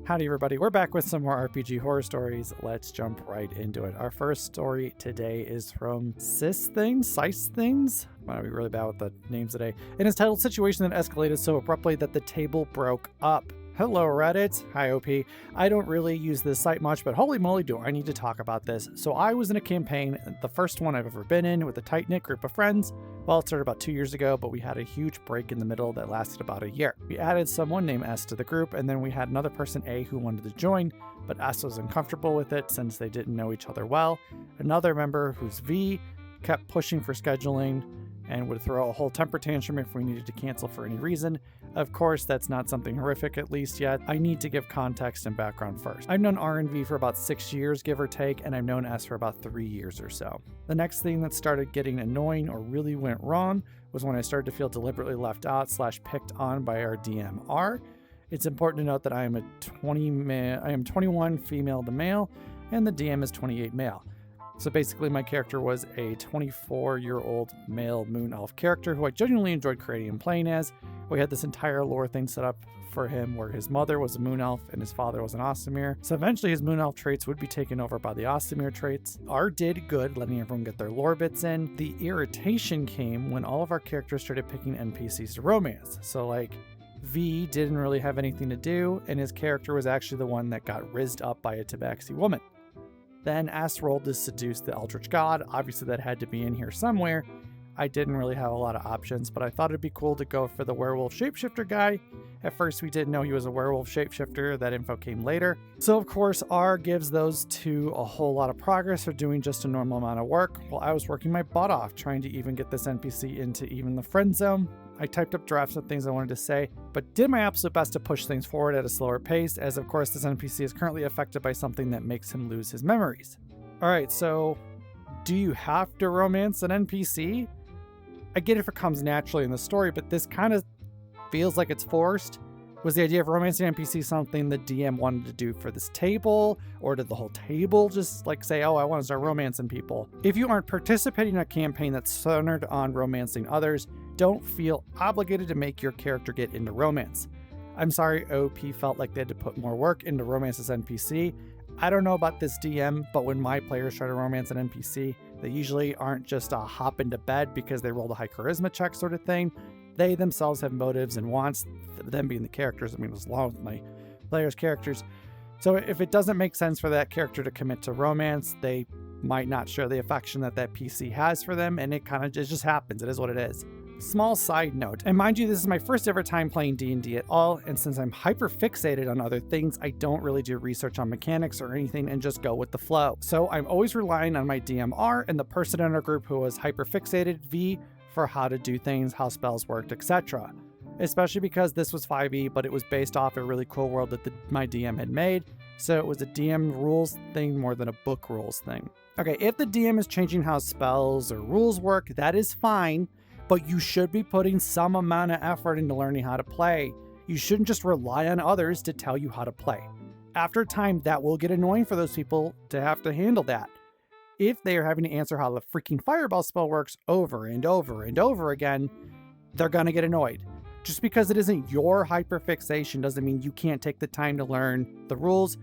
Howdy everybody, we're back with some more RPG horror stories. Let's jump right into it. Our first story today is from Sice Things? I'm gonna be really bad with the names today. And it's titled Situation That Escalated So Abruptly That the Table Broke Up. Hello Reddit, hi OP. I don't really use this site much, but holy moly do I need to talk about this. So I was in a campaign, the first one I've ever been in, with a tight-knit group of friends. Well, it started about 2 years ago, but we had a huge break in the middle that lasted about a year. We added someone named S to the group, and then we had another person, A, who wanted to join, but S was uncomfortable with it since they didn't know each other well. Another member, who's V, kept pushing for scheduling and would throw a whole temper tantrum if we needed to cancel for any reason. Of course, that's not something horrific, at least yet. I need to give context and background first. I've known R and V for about 6 years, give or take, and I've known S for about 3 years or so. The next thing that started getting annoying or really went wrong was when I started to feel deliberately left out / picked on by our DM R. It's important to note that I am 21 female to male, and the DM is 28 male. So basically my character was a 24-year-old male moon elf character who I genuinely enjoyed creating and playing as. We had this entire lore thing set up for him where his mother was a moon elf and his father was an Aasimar. So eventually his moon elf traits would be taken over by the Aasimar traits. R did good, letting everyone get their lore bits in. The irritation came when all of our characters started picking NPCs to romance. So like V didn't really have anything to do, and his character was actually the one that got rizzed up by a tabaxi woman. Then S rolled to seduce the Eldritch God. Obviously that had to be in here somewhere. I didn't really have a lot of options, but I thought it'd be cool to go for the werewolf shapeshifter guy. At first we didn't know he was a werewolf shapeshifter. That info came later. So of course R gives those two a whole lot of progress for doing just a normal amount of work, while I was working my butt off trying to even get this NPC into even the friend zone. I typed up drafts of things I wanted to say, but did my absolute best to push things forward at a slower pace, as of course this NPC is currently affected by something that makes him lose his memories. Alright, so do you have to romance an NPC? I get if it comes naturally in the story, but this kind of feels like it's forced. Was the idea of romancing an NPC something the DM wanted to do for this table? Or did the whole table just like say, oh, I want to start romancing people? If you aren't participating in a campaign that's centered on romancing others, don't feel obligated to make your character get into romance. I'm sorry OP felt like they had to put more work into romance this NPC. I don't know about this DM, but when my players try to romance an NPC, they usually aren't just a hop into bed because they rolled a high charisma check sort of thing. They themselves have motives and wants, them being the characters, as long as my players' characters. So if it doesn't make sense for that character to commit to romance, they might not show the affection that PC has for them, and it just happens. It is what it is. Small side note, and mind you, this is my first ever time playing D&D at all, and since I'm hyper fixated on other things, I don't really do research on mechanics or anything and just go with the flow. So I'm always relying on my DMR and the person in our group who was hyper fixated, V, for how to do things, how spells worked, etc. Especially because this was 5e, but it was based off a really cool world that my DM had made, so it was a DM rules thing more than a book rules thing. Okay, if the DM is changing how spells or rules work, that is fine, but you should be putting some amount of effort into learning how to play. You shouldn't just rely on others to tell you how to play. After time, that will get annoying for those people to have to handle that. If they are having to answer how the freaking fireball spell works over and over and over again, they're gonna get annoyed. Just because it isn't your hyperfixation doesn't mean you can't take the time to learn the rules.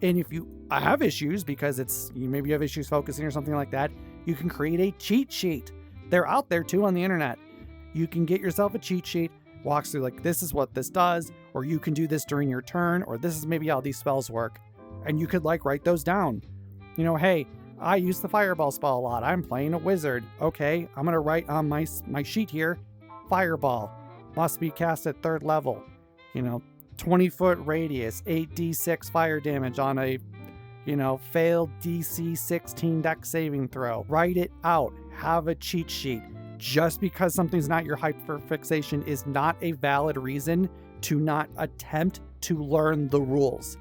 And if you have issues because maybe you have issues focusing or something like that, you can create a cheat sheet. They're out there too on the internet. You can get yourself a cheat sheet, walks through like, this is what this does, or you can do this during your turn, or this is maybe how these spells work. And you could like write those down. Hey, I use the fireball spell a lot. I'm playing a wizard. Okay, I'm gonna write on my sheet here, fireball must be cast at 3rd level. 20-foot radius, 8d6 fire damage on a, failed DC 16 dex saving throw. Write it out. Have a cheat sheet. Just because something's not your hyperfixation is not a valid reason to not attempt to learn the rules.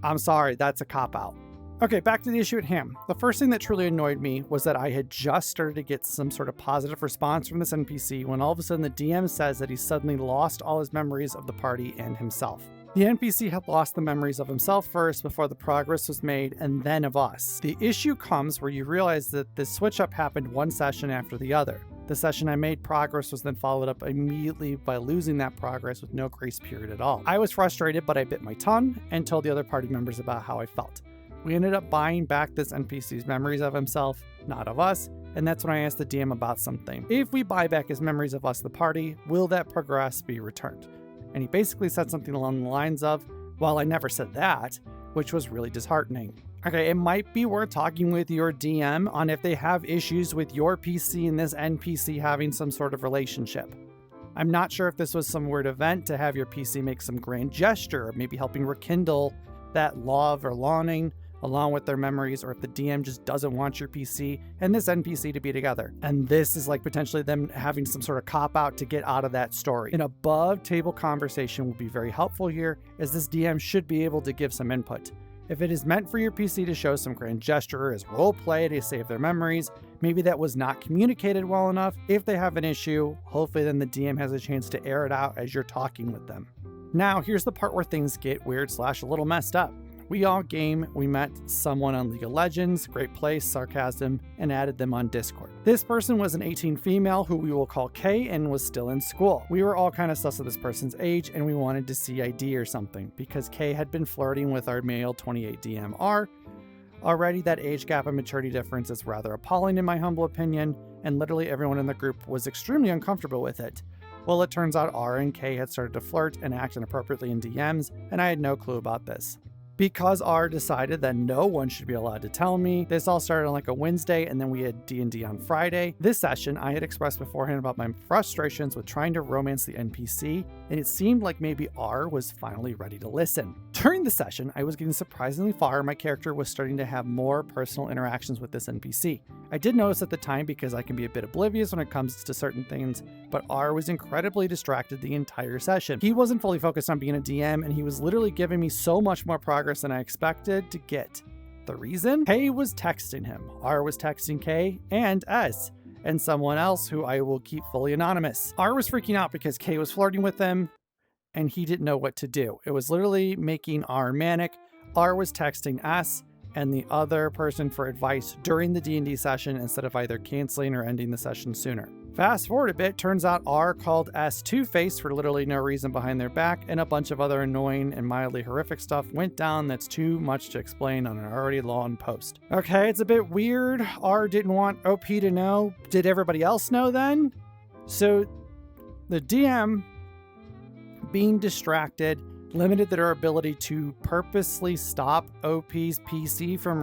I'm sorry, that's a cop-out. Okay, back to the issue at hand. The first thing that truly annoyed me was that I had just started to get some sort of positive response from this NPC when all of a sudden the DM says that he suddenly lost all his memories of the party and himself. The NPC had lost the memories of himself first before the progress was made, and then of us. The issue comes where you realize that this switch up happened one session after the other. The session I made progress was then followed up immediately by losing that progress with no grace period at all. I was frustrated, but I bit my tongue and told the other party members about how I felt. We ended up buying back this NPC's memories of himself, not of us, and that's when I asked the DM about something. If we buy back his memories of us, the party, will that progress be returned? And he basically said something along the lines of, well, I never said that, which was really disheartening. Okay, it might be worth talking with your DM on if they have issues with your PC and this NPC having some sort of relationship. I'm not sure if this was some weird event to have your PC make some grand gesture, maybe helping rekindle that love or longing along with their memories, or if the DM just doesn't want your PC and this NPC to be together. And this is like potentially them having some sort of cop-out to get out of that story. An above-table conversation would be very helpful here, as this DM should be able to give some input. If it is meant for your PC to show some grand gesture as role play to save their memories, maybe that was not communicated well enough. If they have an issue, hopefully then the DM has a chance to air it out as you're talking with them. Now, here's the part where things get weird / a little messed up. We all game, we met someone on League of Legends, great place, sarcasm, and added them on Discord. This person was an 18 female who we will call K and was still in school. We were all kind of sus of this person's age and we wanted to see ID or something because K had been flirting with our male 28 DMR. Already that age gap and maturity difference is rather appalling in my humble opinion, and literally everyone in the group was extremely uncomfortable with it. Well, it turns out R and K had started to flirt and act inappropriately in DMs, and I had no clue about this. Because R decided that no one should be allowed to tell me, this all started on like a Wednesday and then we had D&D on Friday. This session, I had expressed beforehand about my frustrations with trying to romance the NPC, and it seemed like maybe R was finally ready to listen. During the session, I was getting surprisingly far. My character was starting to have more personal interactions with this NPC. I did notice at the time because I can be a bit oblivious when it comes to certain things, but R was incredibly distracted the entire session. He wasn't fully focused on being a DM, and he was literally giving me so much more progress than I expected to get. The reason? K was texting him, R was texting K and S, and someone else who I will keep fully anonymous. R was freaking out because K was flirting with him, and he didn't know what to do. It was literally making R manic. R was texting S and the other person for advice during the D&D session instead of either canceling or ending the session sooner. Fast forward a bit, turns out R called S two-faced for literally no reason behind their back, and a bunch of other annoying and mildly horrific stuff went down that's too much to explain on an already long post. Okay, it's a bit weird. R didn't want OP to know. Did everybody else know then? So the DM, being distracted, limited their ability to purposely stop OP's PC from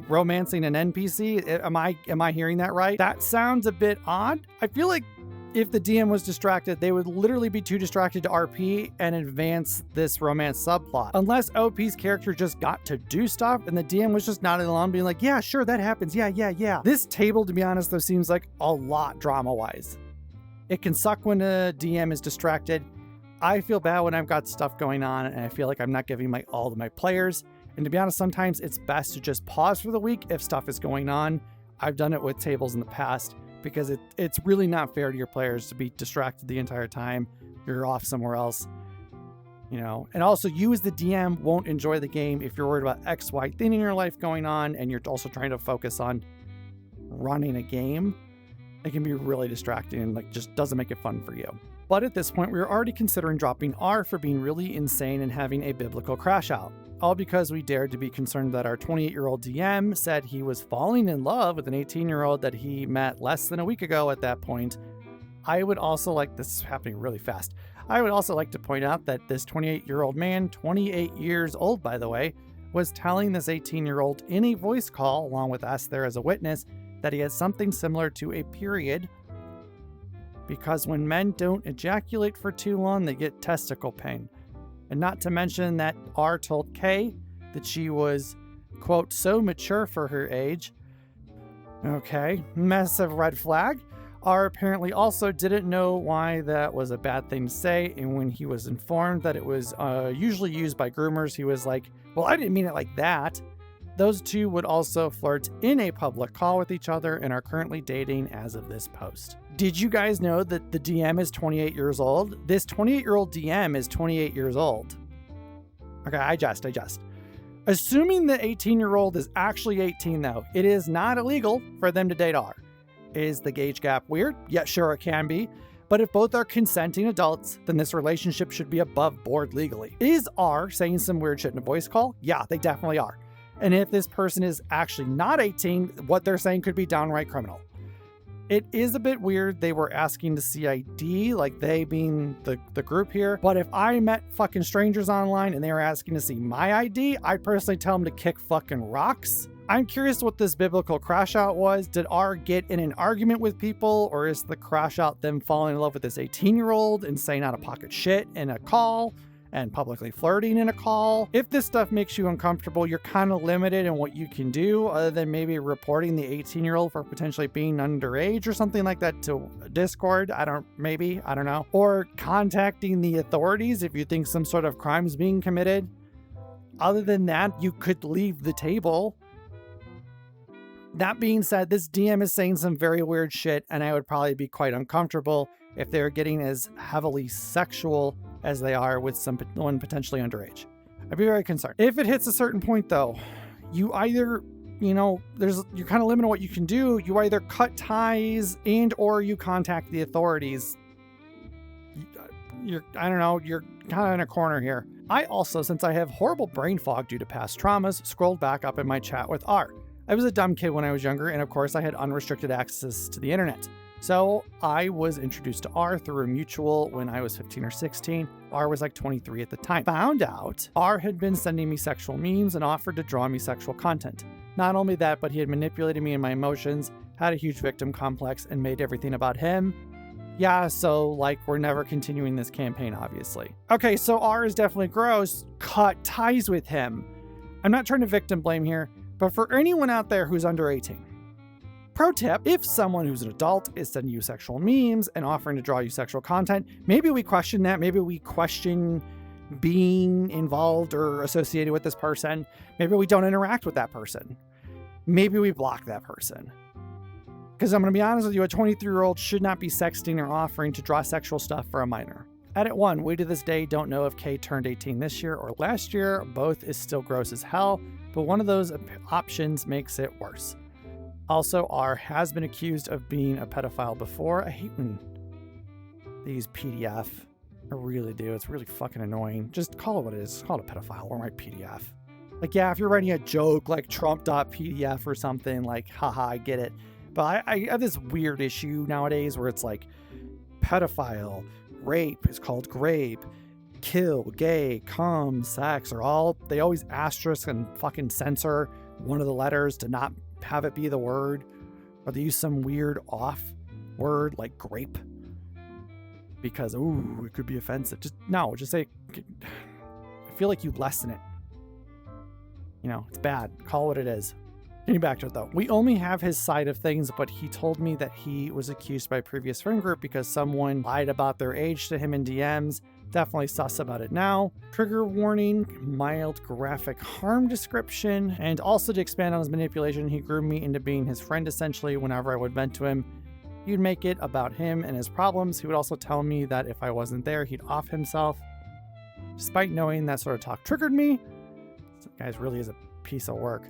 romancing an NPC. Am I hearing that right? That sounds a bit odd. I feel like if the DM was distracted, they would literally be too distracted to RP and advance this romance subplot. Unless OP's character just got to do stuff and the DM was just nodding along being like, yeah, sure, that happens. Yeah. This table, to be honest, though, seems like a lot drama-wise. It can suck when a DM is distracted. I feel bad when I've got stuff going on and I feel like I'm not giving my all to my players. And to be honest, sometimes it's best to just pause for the week if stuff is going on. I've done it with tables in the past because it's really not fair to your players to be distracted the entire time. You're off somewhere else, you know. And also, you as the DM won't enjoy the game if you're worried about X, Y thing in your life going on and you're also trying to focus on running a game. It can be really distracting and like just doesn't make it fun for you. But at this point, we were already considering dropping R for being really insane and having a biblical crash out. All because we dared to be concerned that our 28-year-old DM said he was falling in love with an 18-year-old that he met less than a week ago at that point. I would also like, this is happening really fast, I would also like to point out that this 28-year-old man, 28 years old by the way, was telling this 18-year-old in a voice call, along with us there as a witness, that he had something similar to a period, because when men don't ejaculate for too long, they get testicle pain. And not to mention that R told K that she was, quote, so mature for her age. Okay, massive red flag. R apparently also didn't know why that was a bad thing to say, and when he was informed that it was usually used by groomers, he was like, well, I didn't mean it like that. Those two would also flirt in a public call with each other and are currently dating as of this post. Did you guys know that the DM is 28 years old? This 28-year-old DM is 28 years old. Okay, I just. Assuming the 18-year-old is actually 18 though, it is not illegal for them to date R. Is the age gap weird? Yeah, sure it can be. But if both are consenting adults, then this relationship should be above board legally. Is R saying some weird shit in a voice call? Yeah, they definitely are. And if this person is actually not 18, what they're saying could be downright criminal. It is a bit weird they were asking to see ID, like they being the group here. But if I met fucking strangers online and they were asking to see my ID, I'd personally tell them to kick fucking rocks. I'm curious what this biblical crash out was. Did R get in an argument with people, or is the crash out them falling in love with this 18-year-old and saying out of pocket shit in a call and publicly flirting in a call? If this stuff makes you uncomfortable, you're kind of limited in what you can do other than maybe reporting the 18-year-old for potentially being underage or something like that to Discord. I don't know. Or contacting the authorities if you think some sort of crime is being committed. Other than that, you could leave the table. That being said, this DM is saying some very weird shit, and I would probably be quite uncomfortable if they're getting as heavily sexual as they are with someone potentially underage. I'd be very concerned. If it hits a certain point though, you either, you're kind of limited what you can do. You either cut ties or you contact the authorities. You're kind of in a corner here. I also, since I have horrible brain fog due to past traumas, scrolled back up in my chat with R. I was a dumb kid when I was younger, and of course I had unrestricted access to the internet. So I was introduced to R through a mutual when I was 15 or 16. R was like 23 at the time. Found out R had been sending me sexual memes and offered to draw me sexual content. Not only that, but he had manipulated me and my emotions, had a huge victim complex, and made everything about him. Yeah, so we're never continuing this campaign, obviously. Okay, so R is definitely gross. Cut ties with him. I'm not trying to victim blame here, but for anyone out there who's under 18, pro tip, if someone who's an adult is sending you sexual memes and offering to draw you sexual content, maybe we question that. Maybe we question being involved or associated with this person. Maybe we don't interact with that person. Maybe we block that person. Because I'm going to be honest with you, a 23-year-old should not be sexting or offering to draw sexual stuff for a minor. Edit 1, we to this day don't know if Kay turned 18 this year or last year. Both is still gross as hell, but one of those options makes it worse. Also, R has been accused of being a pedophile before. I hate when they use PDF. I really do. It's really fucking annoying. Just call it what it is. Call it a pedophile or my PDF. If you're writing a joke like Trump.pdf or something, haha, I get it. But I have this weird issue nowadays where it's pedophile, rape is called grape, kill, gay, cum, sex, they always asterisk and fucking censor one of the letters to not have it be the word, or they use some weird off word like grape because it could be offensive. Just say, I feel like you lessen it. It's bad. Call it what it is. Getting back to it though, we only have his side of things, but he told me that he was accused by a previous friend group because someone lied about their age to him in DMs. Definitely sus about it now. Trigger warning, mild graphic harm description, and also to expand on his manipulation, he groomed me into being his friend essentially. Whenever I would vent to him, he'd make it about him and his problems. He would also tell me that if I wasn't there, he'd off himself. Despite knowing that sort of talk triggered me, this guy really is a piece of work.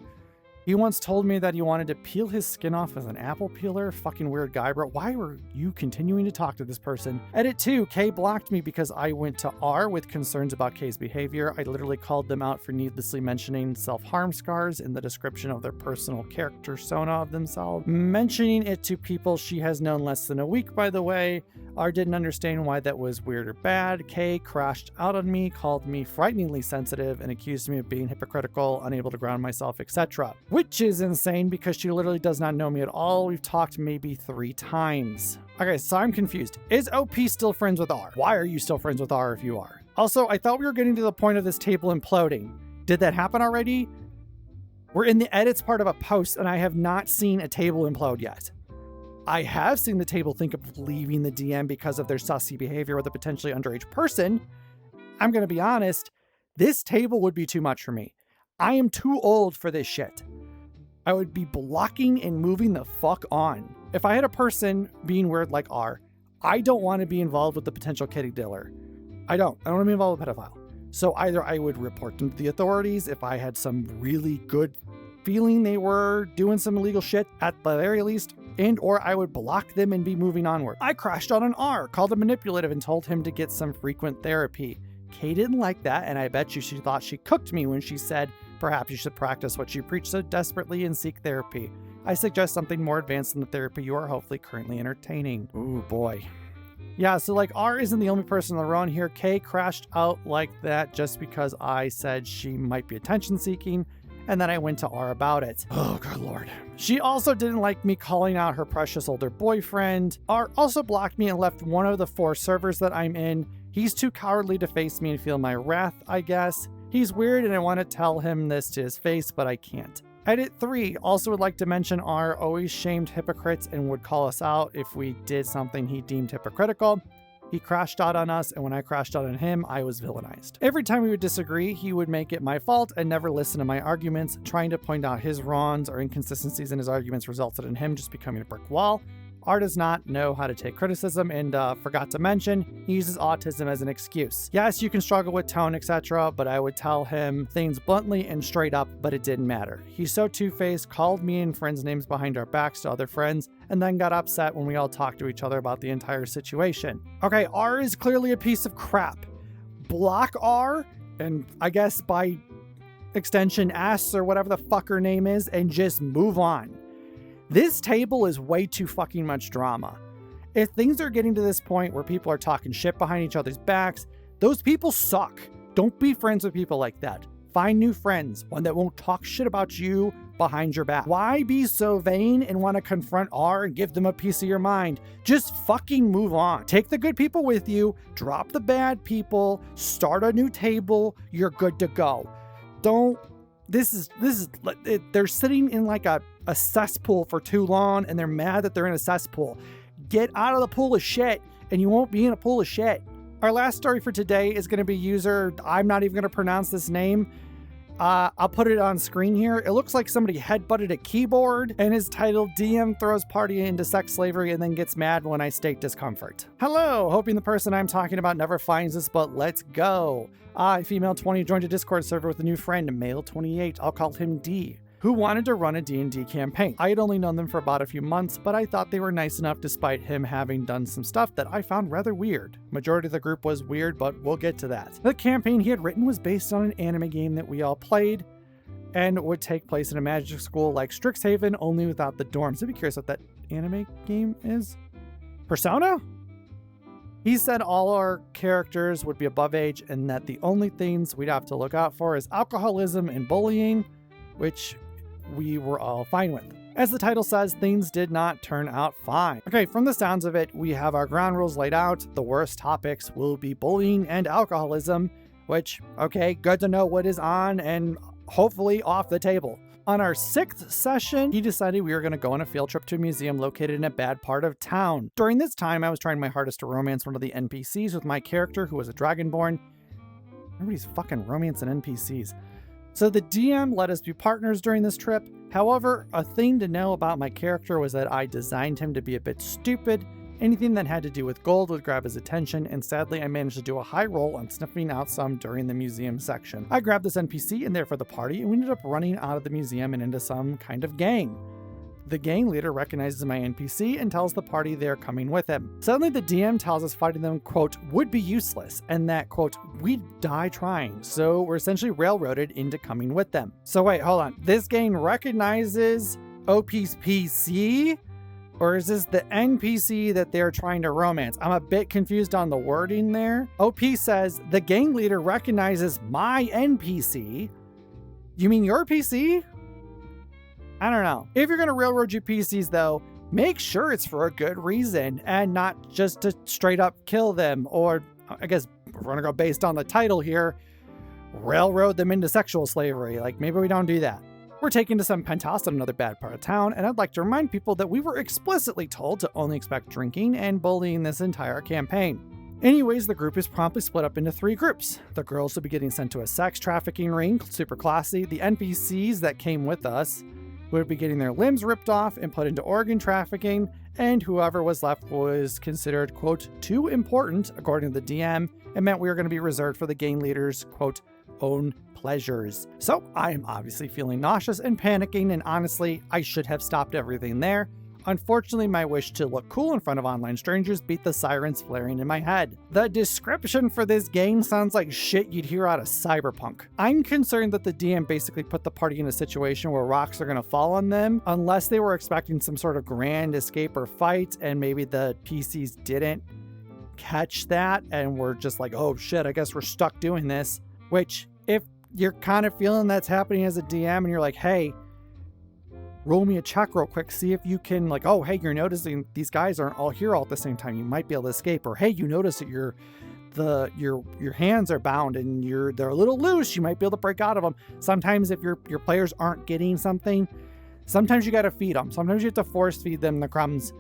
He once told me that he wanted to peel his skin off as an apple peeler. Fucking weird guy, bro. Why were you continuing to talk to this person? Edit 2, Kay blocked me because I went to R with concerns about Kay's behavior. I literally called them out for needlessly mentioning self-harm scars in the description of their personal character persona of themselves. Mentioning it to people she has known less than a week, by the way. R didn't understand why that was weird or bad. Kay crashed out on me, called me frighteningly sensitive, and accused me of being hypocritical, unable to ground myself, etc. Which is insane because she literally does not know me at all. We've talked maybe 3 times. Okay, so I'm confused. Is OP still friends with R? Why are you still friends with R if you are? Also, I thought we were getting to the point of this table imploding. Did that happen already? We're in the edits part of a post and I have not seen a table implode yet. I have seen the table think of leaving the DM because of their sussy behavior with a potentially underage person. I'm going to be honest, this table would be too much for me. I am too old for this shit. I would be blocking and moving the fuck on. If I had a person being weird like R, I don't want to be involved with the potential kitty dealer. I don't want to be involved with a pedophile. So either I would report them to the authorities if I had some really good feeling they were doing some illegal shit at the very least, and or I would block them and be moving onward. I crashed out on R, called him manipulative, and told him to get some frequent therapy. Kay didn't like that, and I bet you she thought she cooked me when she said, perhaps you should practice what you preach so desperately and seek therapy. I suggest something more advanced than the therapy you are hopefully currently entertaining. Ooh, boy. Yeah, so like R isn't the only person on the run here. Kay crashed out like that just because I said she might be attention seeking, and then I went to R about it. Oh, good lord. She also didn't like me calling out her precious older boyfriend. R also blocked me and left one of the 4 servers that I'm in. He's too cowardly to face me and feel my wrath, I guess. He's weird and I want to tell him this to his face, but I can't. Edit 3 also would like to mention R always shamed hypocrites and would call us out if we did something he deemed hypocritical. He crashed out on us, and when I crashed out on him, I was villainized. Every time we would disagree, he would make it my fault and never listen to my arguments. Trying to point out his wrongs or inconsistencies in his arguments resulted in him just becoming a brick wall. R does not know how to take criticism and forgot to mention, he uses autism as an excuse. Yes, you can struggle with tone, etc., but I would tell him things bluntly and straight up, but it didn't matter. He's so two-faced, called me and friends' names behind our backs to other friends, and then got upset when we all talked to each other about the entire situation. Okay, R is clearly a piece of crap. Block R, and I guess by extension S or whatever the fuck her name is, and just move on. This table is way too fucking much drama. If things are getting to this point where people are talking shit behind each other's backs, those people suck. Don't be friends with people like that. Find new friends, one that won't talk shit about you behind your back. Why be so vain and want to confront R and give them a piece of your mind? Just fucking move on. Take the good people with you, drop the bad people, start a new table, you're good to go. They're sitting in like a cesspool for too long and they're mad that they're in a cesspool. Get out of the pool of shit and you won't be in a pool of shit. Our last story for today is going to be user, I'm not even going to pronounce this name. I'll put it on screen here. It looks like somebody headbutted a keyboard and is titled DM throws party into sex slavery and then gets mad when I state discomfort. Hello, hoping the person I'm talking about never finds this, but let's go. Female 20 joined a Discord server with a new friend, male 28, I'll call him D, who wanted to run a D&D campaign. I had only known them for about a few months, but I thought they were nice enough despite him having done some stuff that I found rather weird. Majority of the group was weird, but we'll get to that. The campaign he had written was based on an anime game that we all played and would take place in a magic school like Strixhaven, only without the dorms. I'd be curious what that anime game is. Persona? He said all our characters would be above age and that the only things we'd have to look out for is alcoholism and bullying, which we were all fine with. As the title says, things did not turn out fine. Okay, from the sounds of it, we have our ground rules laid out. The worst topics will be bullying and alcoholism, which, okay, good to know what is on and hopefully off the table. On our 6th session, he decided we were going to go on a field trip to a museum located in a bad part of town. During this time, I was trying my hardest to romance one of the NPCs with my character who was a dragonborn. Everybody's fucking romancing NPCs. So the DM let us be partners during this trip. However, a thing to know about my character was that I designed him to be a bit stupid. Anything that had to do with gold would grab his attention, and sadly I managed to do a high roll on sniffing out some during the museum section. I grabbed this NPC in there for the party, and we ended up running out of the museum and into some kind of gang. The gang leader recognizes my NPC and tells the party they're coming with him. Suddenly the DM tells us fighting them, quote, would be useless, and that, quote, we'd die trying, so we're essentially railroaded into coming with them. So wait, hold on. This gang recognizes OP's PC? Or is this the NPC that they're trying to romance? I'm a bit confused on the wording there. OP says, the gang leader recognizes my NPC. You mean your PC? I don't know. If you're going to railroad your PCs though, make sure it's for a good reason and not just to straight up kill them. Or I guess we're going to go based on the title here, railroad them into sexual slavery. Like maybe we don't do that. We're taken to some penthouse in another bad part of town, and I'd like to remind people that we were explicitly told to only expect drinking and bullying this entire campaign. Anyways, the group is promptly split up into 3 groups. The girls will be getting sent to a sex trafficking ring, super classy. The NPCs that came with us would be getting their limbs ripped off and put into organ trafficking, and whoever was left was considered, quote, too important, according to the DM, and meant we were going to be reserved for the gang leader's, quote, own pleasures. So I am obviously feeling nauseous and panicking, and honestly, I should have stopped everything there. Unfortunately, my wish to look cool in front of online strangers beat the sirens flaring in my head. The description for this game sounds like shit you'd hear out of Cyberpunk. I'm concerned that the DM basically put the party in a situation where rocks are going to fall on them, unless they were expecting some sort of grand escape or fight, and maybe the PCs didn't catch that and were just like, oh shit, I guess we're stuck doing this. Which, if you're kind of feeling that's happening as a DM and you're like, hey, roll me a check real quick, see if you can, like, oh, hey, you're noticing these guys aren't all here all at the same time, you might be able to escape. Or hey, you notice that your hands are bound and they're a little loose, you might be able to break out of them. Sometimes if your players aren't getting something, sometimes you got to feed them. Sometimes you have to force feed them the crumbs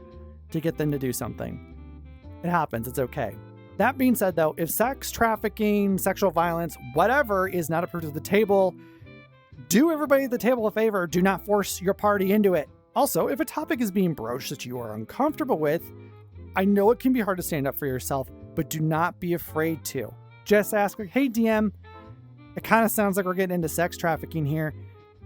to get them to do something. It happens, it's okay. That being said though, if sex trafficking, sexual violence, whatever is not approved at the table, do everybody at the table a favor, do not force your party into it. Also, if a topic is being broached that you are uncomfortable with, I know it can be hard to stand up for yourself, but do not be afraid to. Just ask, like, hey DM, it kind of sounds like we're getting into sex trafficking here.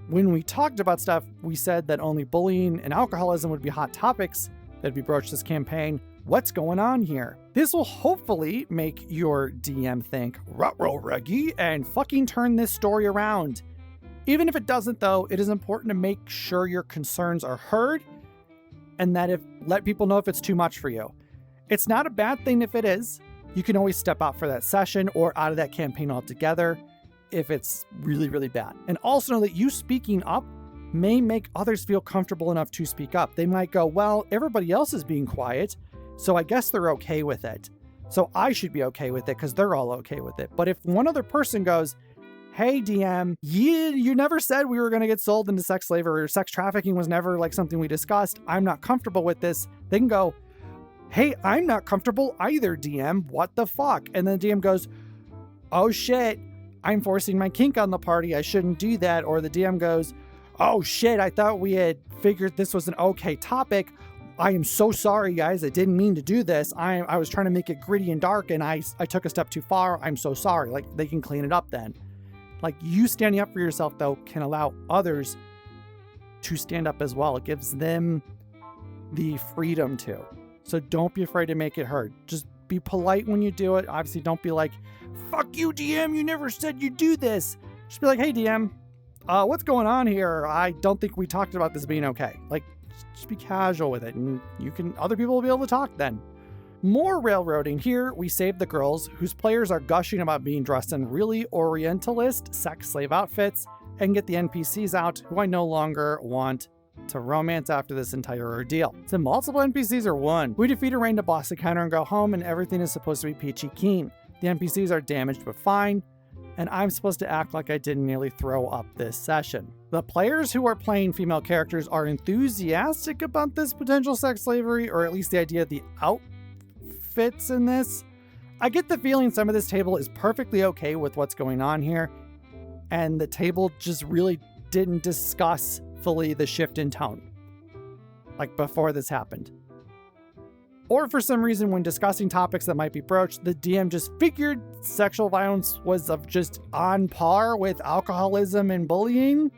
When we talked about stuff, we said that only bullying and alcoholism would be hot topics that'd be broached this campaign. What's going on here? This will hopefully make your DM think, ruh-roh, Reggie, and fucking turn this story around. Even if it doesn't though, it is important to make sure your concerns are heard and that let people know if it's too much for you. It's not a bad thing if it is. You can always step out for that session or out of that campaign altogether if it's really, really bad. And also know that you speaking up may make others feel comfortable enough to speak up. They might go, well, everybody else is being quiet, so I guess they're okay with it. So I should be okay with it because they're all okay with it. But if one other person goes, hey DM, you never said we were going to get sold into sex slavery, or sex trafficking was never like something we discussed, I'm not comfortable with this. They can go, hey, I'm not comfortable either, DM, what the fuck? And then the DM goes, oh shit, I'm forcing my kink on the party, I shouldn't do that. Or the DM goes, oh shit, I thought we had figured this was an okay topic, I am so sorry guys, I didn't mean to do this, I was trying to make it gritty and dark and I took a step too far, I'm so sorry. Like, they can clean it up then. Like, you standing up for yourself, though, can allow others to stand up as well. It gives them the freedom to. So don't be afraid to make it heard. Just be polite when you do it. Obviously, don't be like, fuck you, DM, you never said you'd do this. Just be like, hey, DM, what's going on here? I don't think we talked about this being okay. Like, just be casual with it, and other people will be able to talk then. More railroading here. We save the girls whose players are gushing about being dressed in really orientalist sex slave outfits, and get the NPCs out who I no longer want to romance after this entire ordeal. So multiple NPCs or one. We defeat a random boss encounter and go home, and everything is supposed to be peachy keen. The NPCs are damaged but fine, and I'm supposed to act like I didn't nearly throw up this session. The players who are playing female characters are enthusiastic about this potential sex slavery, or at least the idea of the outfits in this. I get the feeling some of this table is perfectly okay with what's going on here, and the table just really didn't discuss fully the shift in tone, like before this happened. Or for some reason, when discussing topics that might be broached, the DM just figured sexual violence was just on par with alcoholism and bullying.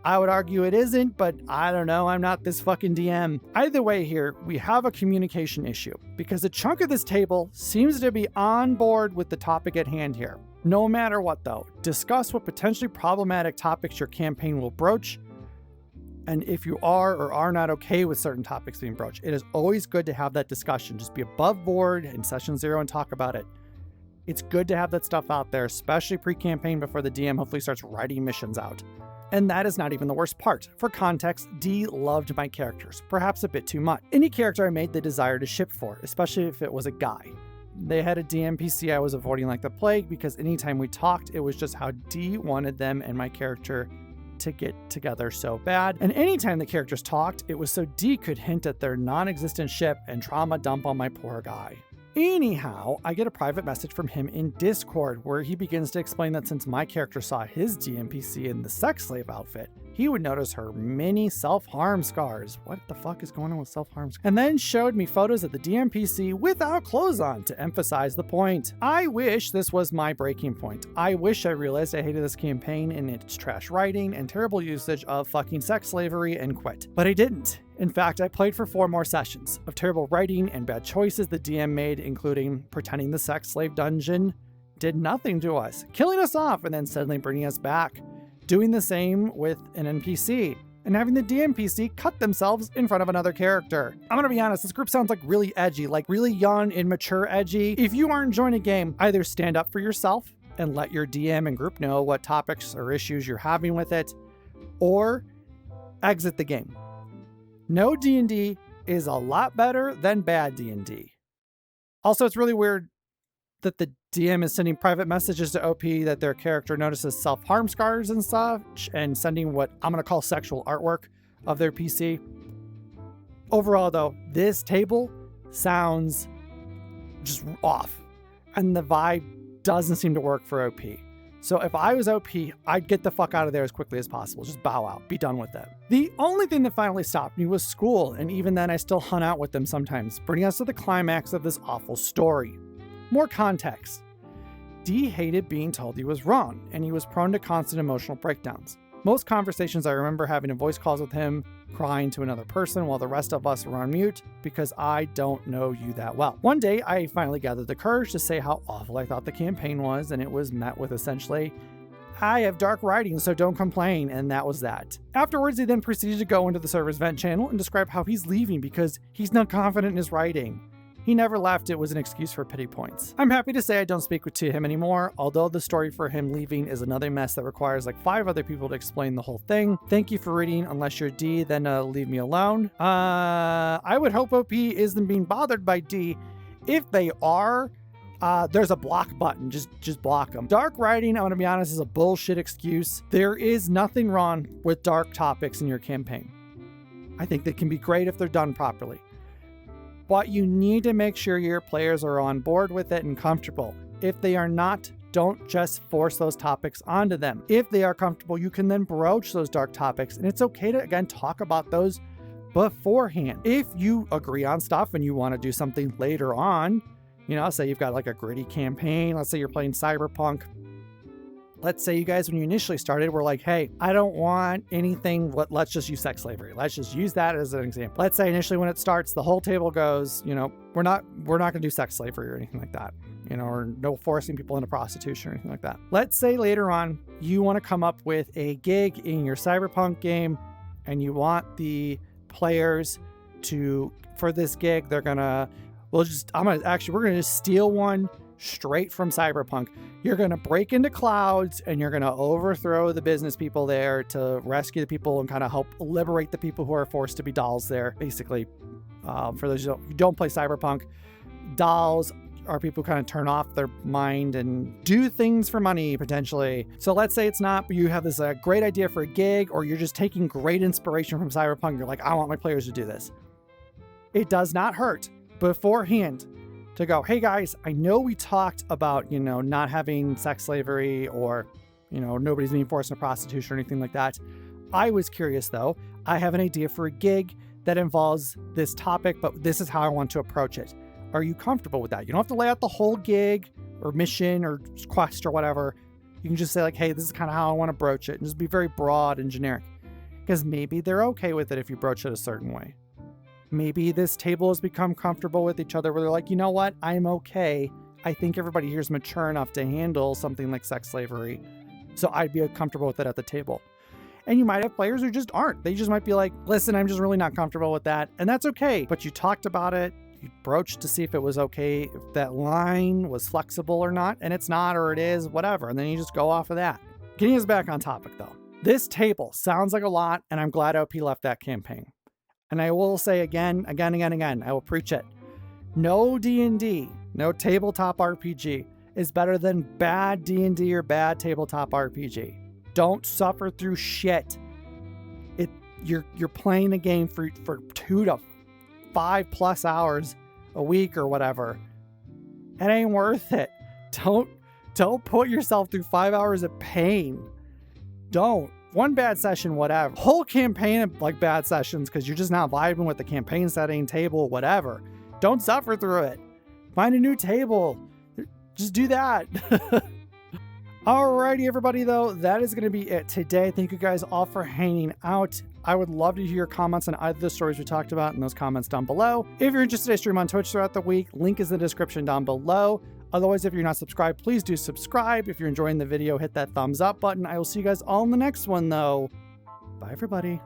I would argue it isn't, but I don't know, I'm not this fucking DM. Either way here, we have a communication issue, because a chunk of this table seems to be on board with the topic at hand here. No matter what though, discuss what potentially problematic topics your campaign will broach, and if you are or are not okay with certain topics being broached. It is always good to have that discussion. Just be above board in session 0 and talk about it. It's good to have that stuff out there, especially pre-campaign before the DM hopefully starts writing missions out. And that is not even the worst part. For context, Dee loved my characters, perhaps a bit too much. Any character I made the desire to ship for, especially if it was a guy. They had a DMPC I was avoiding like the plague, because anytime we talked, it was just how Dee wanted them and my character to get together so bad. And anytime the characters talked, it was so Dee could hint at their non-existent ship and trauma dump on my poor guy. Anyhow, I get a private message from him in Discord where he begins to explain that since my character saw his DMPC in the sex slave outfit, he would notice her many self-harm scars. What the fuck is going on with self-harm scars? And then showed me photos of the DMPC without clothes on to emphasize the point. I wish this was my breaking point. I wish I realized I hated this campaign and its trash writing and terrible usage of fucking sex slavery and quit. But I didn't. In fact, I played for 4 more sessions of terrible writing and bad choices the DM made, including pretending the sex slave dungeon did nothing to us, killing us off and then suddenly bringing us back, doing the same with an NPC, and having the DMPC cut themselves in front of another character. I'm gonna be honest, this group sounds like really edgy, like really young, immature edgy. If you aren't enjoying a game, either stand up for yourself and let your DM and group know what topics or issues you're having with it, or exit the game. No D&D is a lot better than bad D&D. Also, it's really weird that the DM is sending private messages to OP that their character notices self-harm scars and such, and sending what I'm going to call sexual artwork of their PC. Overall, though, this table sounds just off, and the vibe doesn't seem to work for OP. So if I was OP, I'd get the fuck out of there as quickly as possible. Just bow out, be done with it. The only thing that finally stopped me was school, and even then I still hung out with them sometimes, bringing us to the climax of this awful story. More context. D hated being told he was wrong, and he was prone to constant emotional breakdowns. Most conversations I remember having in voice calls with him, crying to another person while the rest of us were on mute because I don't know you that well. One day, I finally gathered the courage to say how awful I thought the campaign was, and it was met with essentially, I have dark writing, so don't complain, and that was that. Afterwards, he then proceeded to go into the server's vent channel and describe how he's leaving because he's not confident in his writing. He never left, it was an excuse for pity points. I'm happy to say I don't speak to him anymore, although the story for him leaving is another mess that requires like 5 other people to explain the whole thing. Thank you for reading. Unless you're D, then leave me alone. I would hope OP isn't being bothered by D. If they are, there's a block button. Just block them. Dark writing, I'm gonna be honest, is a bullshit excuse. There is nothing wrong with dark topics in your campaign. I think they can be great if they're done properly. But you need to make sure your players are on board with it and comfortable. If they are not, don't just force those topics onto them. If they are comfortable, you can then broach those dark topics, and it's okay to, again, talk about those beforehand. If you agree on stuff and you want to do something later on, you know, say you've got like a gritty campaign, let's say you're playing Cyberpunk. Let's say you guys, when you initially started, were like, hey, I don't want anything, let's just use sex slavery. Let's just use that as an example. Let's say initially when it starts, the whole table goes, you know, we're not gonna do sex slavery or anything like that, you know, or no forcing people into prostitution or anything like that. Let's say later on, you want to come up with a gig in your Cyberpunk game and you want the players to, for this gig, we're gonna just steal one straight from Cyberpunk. You're going to break into clouds and you're going to overthrow the business people there to rescue the people and kind of help liberate the people who are forced to be dolls there. Basically, for those who don't play Cyberpunk, dolls are people who kind of turn off their mind and do things for money, potentially. So let's say it's not, but you have this great idea for a gig, or you're just taking great inspiration from Cyberpunk. You're like, I want my players to do this. It does not hurt beforehand to go, hey guys, I know we talked about, you know, not having sex slavery or, you know, nobody's being forced into prostitution or anything like that. I was curious though. I have an idea for a gig that involves this topic, but this is how I want to approach it. Are you comfortable with that? You don't have to lay out the whole gig or mission or quest or whatever. You can just say like, hey, this is kind of how I want to broach it, and just be very broad and generic, because maybe they're okay with it if you broach it a certain way. Maybe this table has become comfortable with each other where they're like, you know what? I'm okay. I think everybody here is mature enough to handle something like sex slavery, so I'd be comfortable with it at the table. And you might have players who just aren't. They just might be like, listen, I'm just really not comfortable with that. And that's okay. But you talked about it. You broached to see if it was okay, if that line was flexible or not. And it's not, or it is, whatever. And then you just go off of that. Getting us back on topic though. This table sounds like a lot, and I'm glad OP left that campaign. And I will say again, I will preach it. No D&D, no tabletop RPG is better than bad D&D or bad tabletop RPG. Don't suffer through shit. You're playing a game for 2 to 5+ hours a week or whatever. It ain't worth it. Don't put yourself through 5 hours of pain. Don't. one bad session, whatever. Whole campaign of like bad sessions because you're just not vibing with the campaign setting, table, whatever. Don't suffer through it. Find a new table. Just do that. Alrighty, everybody, though, that is going to be it today. Thank you guys all for hanging out. I would love to hear your comments on either of the stories we talked about in those comments down below. If you're interested, I stream on Twitch throughout the week. Link is in the description down below. Otherwise, if you're not subscribed, please do subscribe. If you're enjoying the video, hit that thumbs up button. I will see you guys all in the next one, though. Bye, everybody.